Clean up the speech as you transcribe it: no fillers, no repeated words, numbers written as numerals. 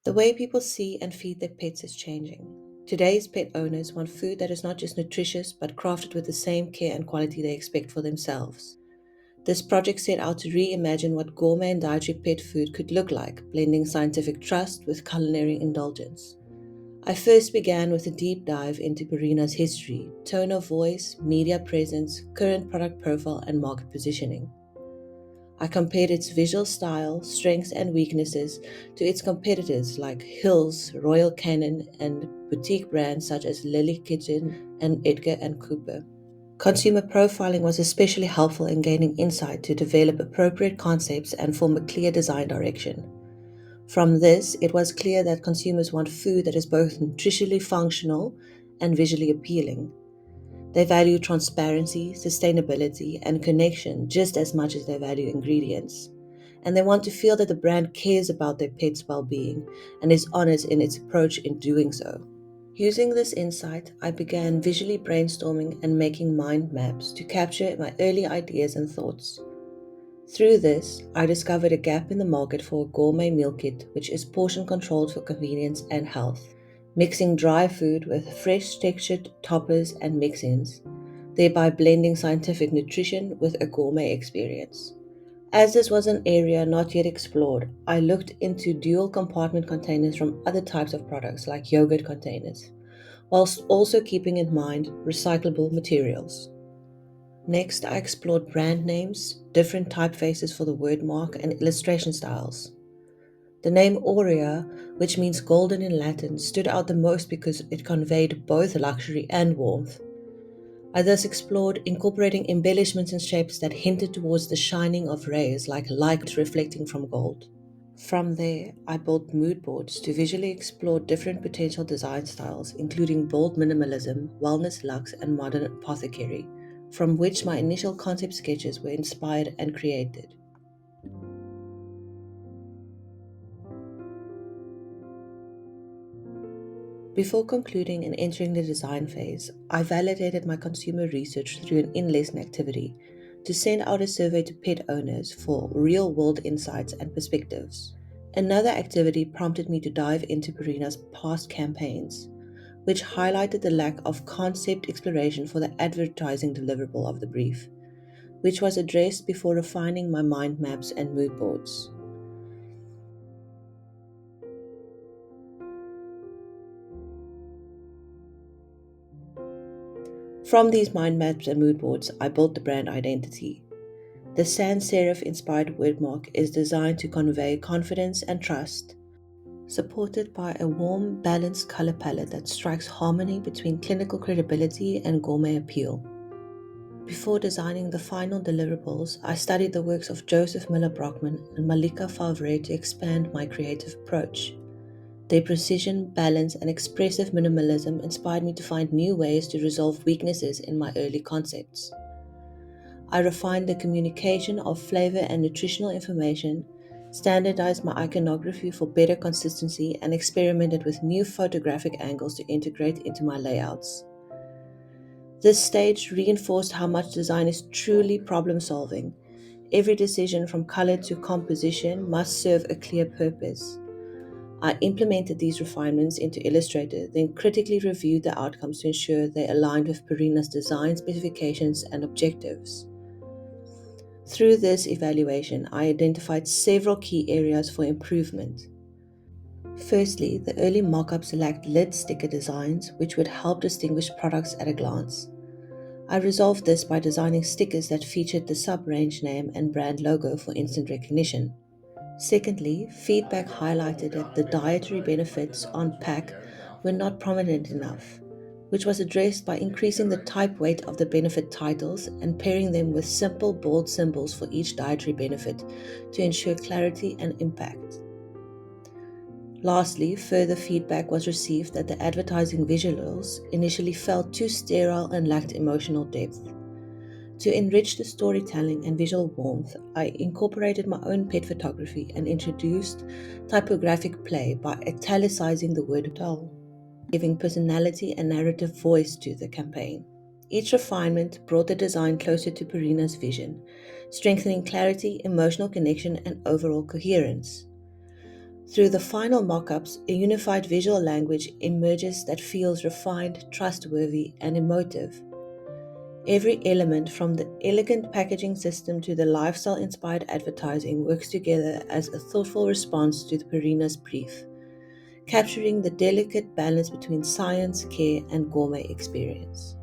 The way people see and feed their pets is changing. Today's pet owners want food that is not just nutritious but crafted with the same care and quality they expect for themselves. This project set out to reimagine what gourmet and dietary pet food could look like, blending scientific trust with culinary indulgence. I first began with a deep dive into Purina's history, tone of voice, media presence, current product profile, and market positioning. I compared its visual style, strengths, and weaknesses to its competitors like Hills, Royal Canin, and boutique brands such as Lily Kitchen and Edgar and Cooper. Consumer profiling was especially helpful in gaining insight to develop appropriate concepts and form a clear design direction. From this, it was clear that consumers want food that is both nutritionally functional and visually appealing. They value transparency, sustainability, and connection just as much as they value ingredients. And they want to feel that the brand cares about their pet's well being and is honest in its approach in doing so. Using this insight, I began visually brainstorming and making mind maps to capture my early ideas and thoughts. Through this, I discovered a gap in the market for a gourmet meal kit which is portion controlled for convenience and health, mixing dry food with fresh textured toppers and mix-ins, thereby blending scientific nutrition with a gourmet experience. As this was an area not yet explored, I looked into dual compartment containers from other types of products like yogurt containers, whilst also keeping in mind recyclable materials. Next, I explored brand names, different typefaces for the word mark, and illustration styles. The name Aurea, which means golden in Latin, stood out the most because it conveyed both luxury and warmth. I thus explored incorporating embellishments and shapes that hinted towards the shining of rays like light reflecting from gold. From there, I built mood boards to visually explore different potential design styles, including bold minimalism, wellness luxe, and modern apothecary, from which my initial concept sketches were inspired and created. Before concluding and entering the design phase, I validated my consumer research through an in-lesson activity to send out a survey to pet owners for real-world insights and perspectives. Another activity prompted me to dive into Purina's past campaigns, which highlighted the lack of concept exploration for the advertising deliverable of the brief, which was addressed before refining my mind maps and mood boards. From these mind maps and mood boards, I built the brand identity. The sans serif inspired wordmark is designed to convey confidence and trust, supported by a warm, balanced color palette that strikes harmony between clinical credibility and gourmet appeal. Before designing the final deliverables, I studied the works of Joseph Miller Brockman and Malika Favre to expand my creative approach. Their precision, balance, and expressive minimalism inspired me to find new ways to resolve weaknesses in my early concepts. I refined the communication of flavor and nutritional information, standardized my iconography for better consistency, and experimented with new photographic angles to integrate into my layouts. This stage reinforced how much design is truly problem solving. Every decision from color to composition must serve a clear purpose. I implemented these refinements into Illustrator, then critically reviewed the outcomes to ensure they aligned with Purina's design specifications and objectives. Through this evaluation, I identified several key areas for improvement. Firstly, the early mock-ups lacked lid sticker designs, which would help distinguish products at a glance. I resolved this by designing stickers that featured the sub-range name and brand logo for instant recognition. Secondly, feedback highlighted that the dietary benefits on pack were not prominent enough, which was addressed by increasing the type weight of the benefit titles and pairing them with simple bold symbols for each dietary benefit to ensure clarity and impact. Lastly, further feedback was received that the advertising visuals initially felt too sterile and lacked emotional depth. To enrich the storytelling and visual warmth, I incorporated my own pet photography and introduced typographic play by italicizing the word doll, giving personality and narrative voice to the campaign. Each refinement brought the design closer to Purina's vision, strengthening clarity, emotional connection, and overall coherence. Through the final mock-ups, a unified visual language emerges that feels refined, trustworthy, and emotive. Every element, from the elegant packaging system to the lifestyle-inspired advertising, works together as a thoughtful response to the Purina's brief, capturing the delicate balance between science, care, and gourmet experience.